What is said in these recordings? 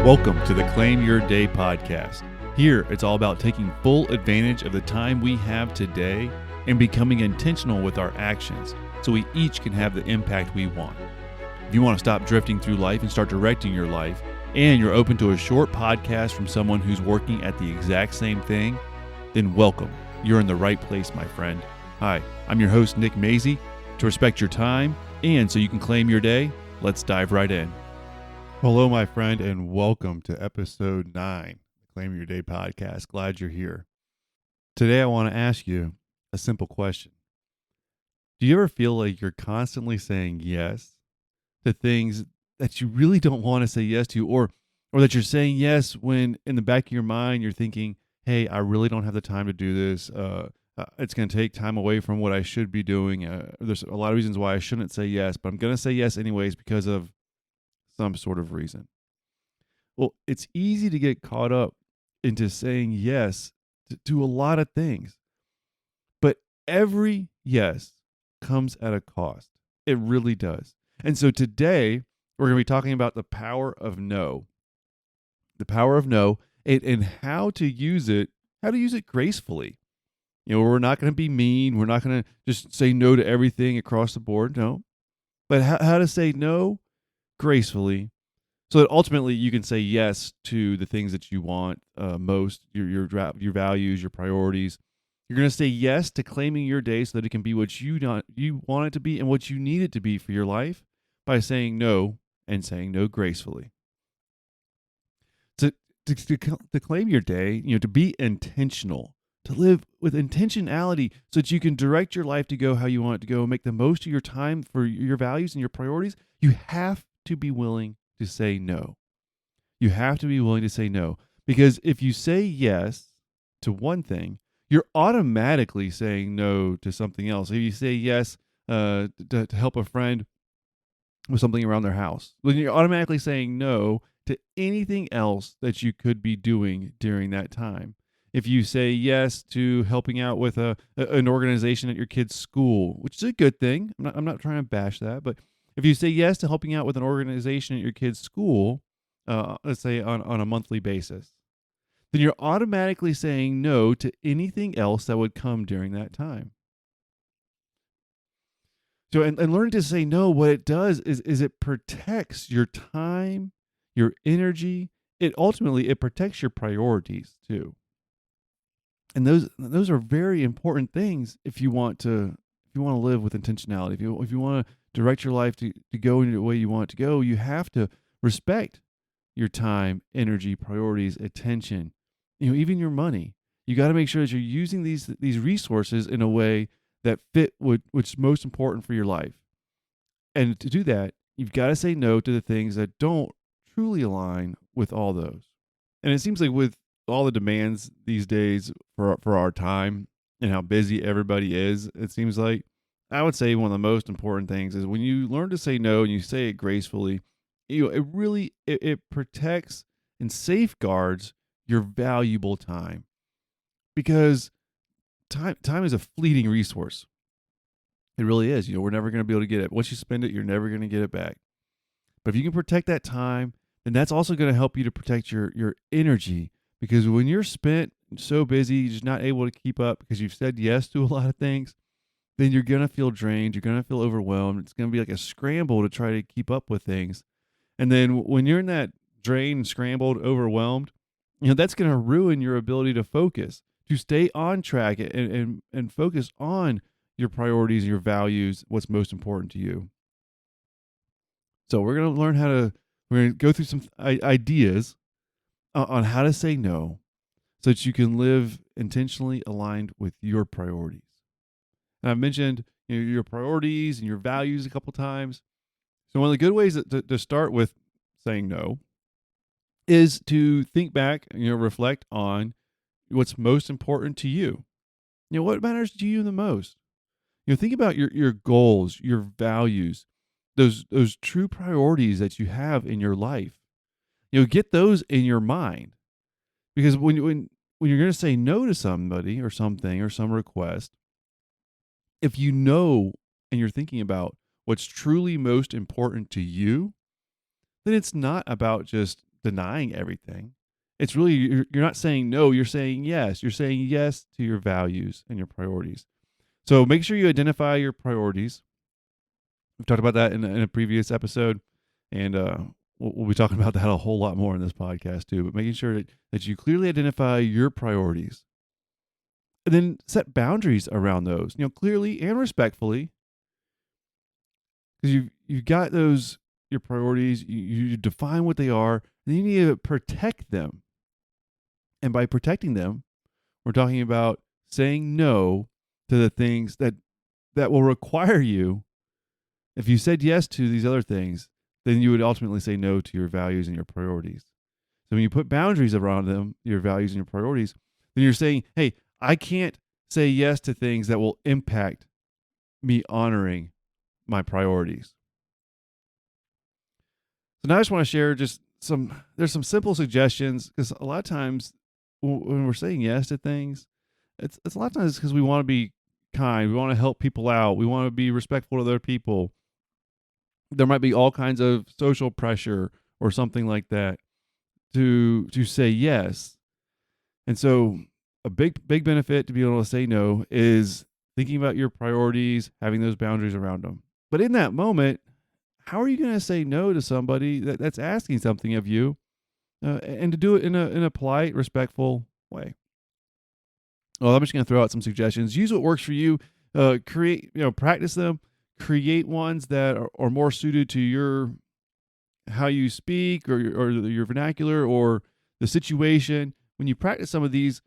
Welcome to the Claim Your Day podcast. Here, it's all about taking full advantage of the time we have today and becoming intentional with our actions so we each can have the impact we want. If you want to stop drifting through life and start directing your life, and you're open to a short podcast from someone who's working at the exact same thing, then welcome. You're in the right place, my friend. Hi, I'm your host, Nick Mazey. To respect your time and so you can claim your day, let's dive right in. Hello, my friend, and welcome to episode 9, the Claim Your Day podcast. Glad you're here. Today, I want to ask you a simple question. Do you ever feel like you're constantly saying yes to things that you really don't want to say yes to, or that you're saying yes when in the back of your mind you're thinking, hey, I really don't have the time to do this. It's going to take time away from what I should be doing. There's a lot of reasons why I shouldn't say yes, but I'm going to say yes anyways because of some sort of reason. Well, it's easy to get caught up into saying yes to a lot of things, but every yes comes at a cost. It really does. And so today we're going to be talking about the power of no, and how to use it gracefully. You know, we're not going to be mean. We're not going to just say no to everything across the board. No, but how to say no gracefully, so that ultimately you can say yes to the things that you want most, your values, your priorities. You're going to say yes to claiming your day so that it can be what you want it to be and what you need it to be for your life by saying no and saying no gracefully. To claim your day, to be intentional, to live with intentionality so that you can direct your life to go how you want it to go and make the most of your time for your values and your priorities, you have to be willing to say no. You have to be willing to say no, because if you say yes to one thing, you're automatically saying no to something else. If you say yes to help a friend with something around their house, then you're automatically saying no to anything else that you could be doing during that time. If you say yes to helping out with an organization at your kid's school, which is a good thing, I'm not trying to bash that, but if you say yes to helping out with an organization at your kid's school, let's say on a monthly basis, then you're automatically saying no to anything else that would come during that time. So, and learning to say no, what it does is it protects your time, your energy. It protects your priorities too. And those are very important things if you want to live with intentionality. If you want to direct your life to go in the way you want it to go, you have to respect your time, energy, priorities, attention, even your money. You got to make sure that you're using these resources in a way that fit what's most important for your life. And to do that, you've got to say no to the things that don't truly align with all those. And it seems like with all the demands these days for our time and how busy everybody is, it seems like I would say one of the most important things is when you learn to say no and you say it gracefully, it protects and safeguards your valuable time, because time is a fleeting resource. It really is. We're never going to be able to get it. Once you spend it, you're never going to get it back. But if you can protect that time, then that's also going to help you to protect your energy, because when you're spent so busy, you're just not able to keep up because you've said yes to a lot of things, then you're going to feel drained. You're going to feel overwhelmed. It's going to be like a scramble to try to keep up with things. And then when you're in that drained, scrambled, overwhelmed, that's going to ruin your ability to focus, to stay on track and focus on your priorities, your values, what's most important to you. So we're going to go through some ideas on how to say no so that you can live intentionally aligned with your priorities. And I've mentioned your priorities and your values a couple times. So one of the good ways to start with saying no is to think back, reflect on what's most important to you. What matters to you the most? Think about your goals, your values, those true priorities that you have in your life. Get those in your mind, because when you're going to say no to somebody or something or some request, if you know and you're thinking about what's truly most important to you, then it's not about just denying everything. It's really, you're not saying no, you're saying yes. You're saying yes to your values and your priorities. So make sure you identify your priorities. We've talked about that in a previous episode, and we'll be talking about that a whole lot more in this podcast too. But making sure that you clearly identify your priorities, and then set boundaries around those, clearly and respectfully, because you've got those, your priorities. You define what they are, and you need to protect them. And by protecting them, we're talking about saying no to the things that will require you. If you said yes to these other things, then you would ultimately say no to your values and your priorities. So when you put boundaries around them, your values and your priorities, then you're saying, hey, I can't say yes to things that will impact me honoring my priorities. So now I just want to share there's some simple suggestions, because a lot of times when we're saying yes to things, it's a lot of times because we want to be kind, we want to help people out, we want to be respectful to other people. There might be all kinds of social pressure or something like that to say yes. And so a big benefit to be able to say no is thinking about your priorities, having those boundaries around them. But in that moment, how are you going to say no to somebody that's asking something of you, and to do it in a polite, respectful way? Well, I'm just going to throw out some suggestions. Use what works for you. Practice them. Create ones that are more suited to your how you speak, or your vernacular, or the situation. When you practice some of these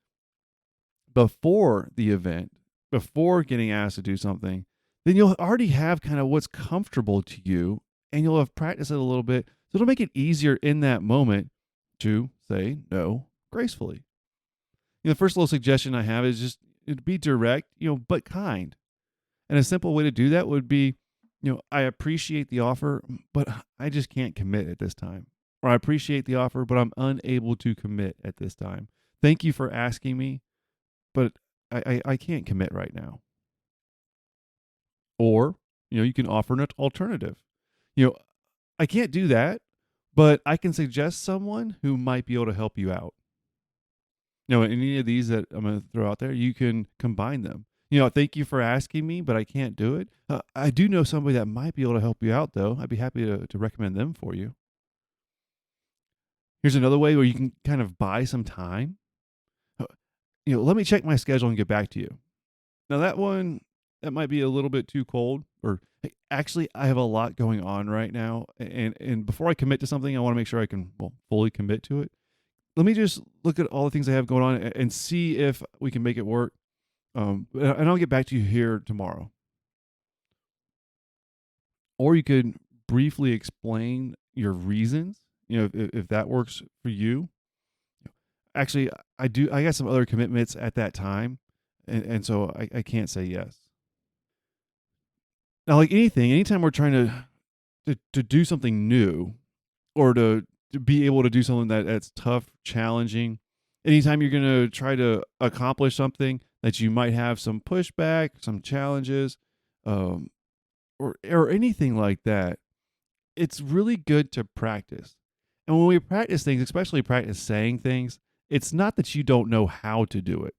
before the event, before getting asked to do something, then you'll already have kind of what's comfortable to you, and you'll have practiced it a little bit. So it'll make it easier in that moment to say no gracefully. The first little suggestion I have is just be direct, but kind. And a simple way to do that would be, I appreciate the offer, but I just can't commit at this time. Or I appreciate the offer, but I'm unable to commit at this time. Thank you for asking me, but I can't commit right now. Or, you can offer an alternative. I can't do that, but I can suggest someone who might be able to help you out. Any of these that I'm going to throw out there, you can combine them. Thank you for asking me, but I can't do it. I do know somebody that might be able to help you out, though. I'd be happy to recommend them for you. Here's another way where you can kind of buy some time. Let me check my schedule and get back to you. Now, that might be a little bit too cold, or hey, actually, I have a lot going on right now. And before I commit to something, I want to make sure I can fully commit to it. Let me just look at all the things I have going on and see if we can make it work. And I'll get back to you here tomorrow. Or you could briefly explain your reasons, if that works for you. Actually, I got some other commitments at that time, and so I can't say yes. Now, like anything, anytime we're trying to do something new, or to be able to do something that's tough, challenging, anytime you're going to try to accomplish something that you might have some pushback, some challenges, or anything like that, it's really good to practice. And when we practice things, especially practice saying things, it's not that you don't know how to do it,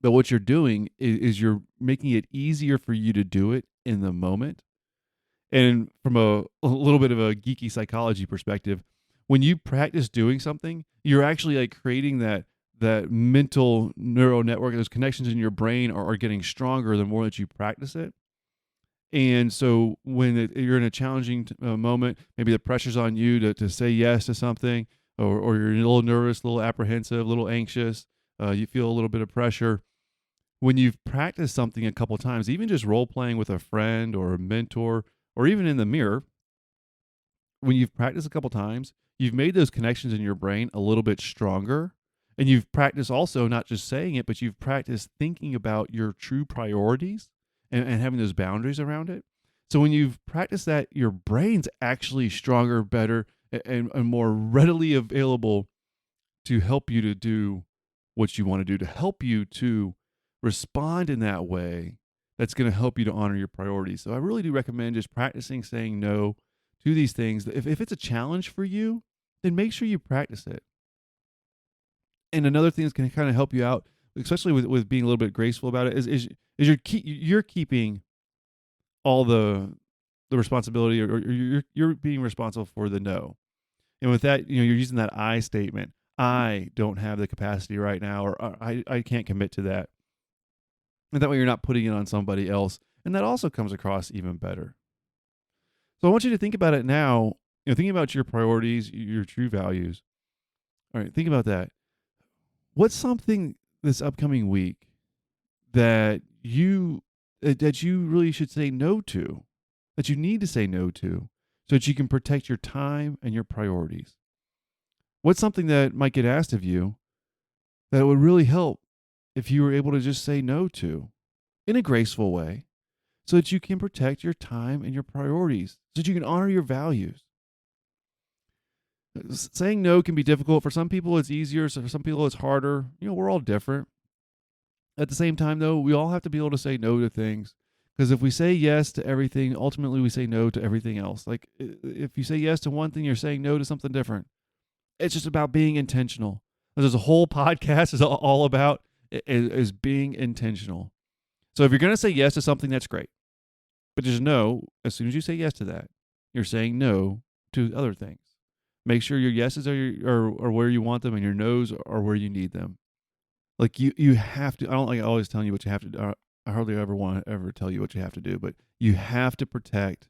but what you're doing is you're making it easier for you to do it in the moment. And from a little bit of a geeky psychology perspective, when you practice doing something, you're actually like creating that mental neural network. Those connections in your brain are getting stronger the more that you practice it. And so when you're in a challenging moment, maybe the pressure's on you to say yes to something, or you're a little nervous, a little apprehensive, a little anxious, you feel a little bit of pressure. When you've practiced something a couple times, even just role playing with a friend or a mentor, or even in the mirror, when you've practiced a couple times, you've made those connections in your brain a little bit stronger. And you've practiced also not just saying it, but you've practiced thinking about your true priorities and having those boundaries around it. So when you've practiced that, your brain's actually stronger, better, and more readily available to help you to do what you want to do, to help you to respond in that way that's going to help you to honor your priorities. So I really do recommend just practicing saying no to these things. If it's a challenge for you, then make sure you practice it. And another thing that's going to kind of help you out, especially with being a little bit graceful about it, is you're keeping all the responsibility, or you're being responsible for the no. And with that, you're using that I statement. I don't have the capacity right now, or I can't commit to that. And that way you're not putting it on somebody else. And that also comes across even better. So I want you to think about it now, thinking about your priorities, your true values. All right, think about that. What's something this upcoming week that you really should say no to, that you need to say no to, so that you can protect your time and your priorities? What's something that might get asked of you that would really help if you were able to just say no to in a graceful way, so that you can protect your time and your priorities, so that you can honor your values? Saying no can be difficult. For some people, it's easier. So for some people, it's harder. We're all different. At the same time, though, we all have to be able to say no to things. Because if we say yes to everything, ultimately we say no to everything else. Like, if you say yes to one thing, you're saying no to something different. It's just about being intentional. There's a whole podcast is all about is being intentional. So if you're going to say yes to something, that's great. But just know, as soon as you say yes to that, you're saying no to other things. Make sure your yeses are where you want them, and your nos are where you need them. Like, you have to. I don't like always telling you what you have to do. I hardly ever want to ever tell you what you have to do, but you have to protect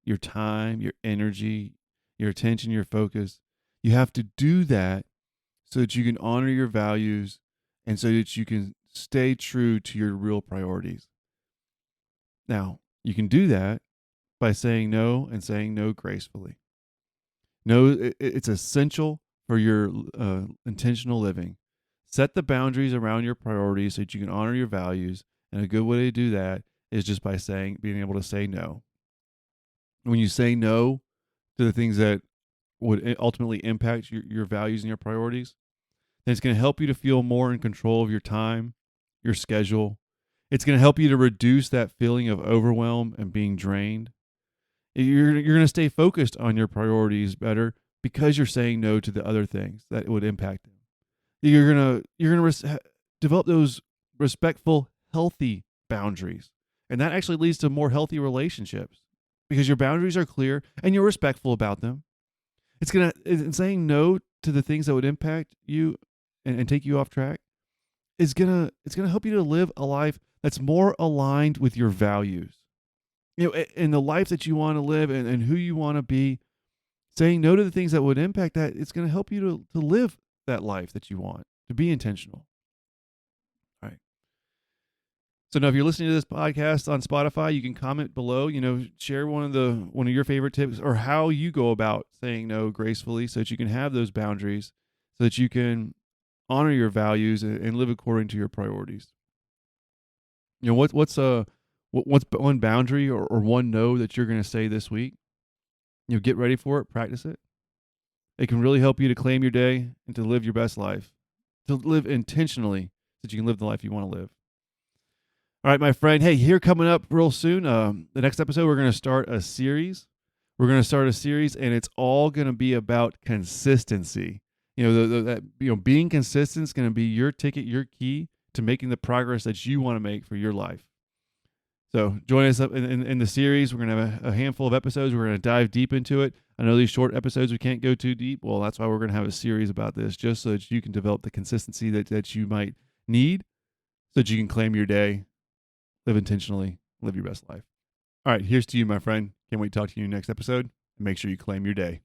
your time, your energy, your attention, your focus. You have to do that so that you can honor your values and so that you can stay true to your real priorities. Now, you can do that by saying no, and saying no gracefully. No, it's essential for your intentional living. Set the boundaries around your priorities so that you can honor your values. And a good way to do that is just by being able to say no. When you say no to the things that would ultimately impact your values and your priorities, then it's going to help you to feel more in control of your time, your schedule. It's going to help you to reduce that feeling of overwhelm and being drained. You're going to stay focused on your priorities better because you're saying no to the other things that would impact them. You're gonna develop those respectful, healthy boundaries, and that actually leads to more healthy relationships because your boundaries are clear and you're respectful about them. Saying no to the things that would impact you and take you off track it's gonna help you to live a life that's more aligned with your values. In the life that you want to live, and who you want to be. Saying no to the things that would impact that, it's going to help you to live that life that you want, to be intentional. All right. So now if you're listening to this podcast on Spotify, you can comment below, share one of your favorite tips or how you go about saying no gracefully so that you can have those boundaries, so that you can honor your values and live according to your priorities. What's one boundary or one no that you're going to say this week? Get ready for it, practice it. It can really help you to claim your day and to live your best life, to live intentionally so that you can live the life you want to live. All right, my friend. Hey, here coming up real soon, the next episode, we're going to start a series. And it's all going to be about consistency. Being consistent is going to be your ticket, your key to making the progress that you want to make for your life. So join us up in the series. We're going to have a handful of episodes. We're going to dive deep into it. I know these short episodes, we can't go too deep. Well, that's why we're going to have a series about this, just so that you can develop the consistency that you might need so that you can claim your day, live intentionally, live your best life. All right, here's to you, my friend. Can't wait to talk to you next episode. And make sure you claim your day.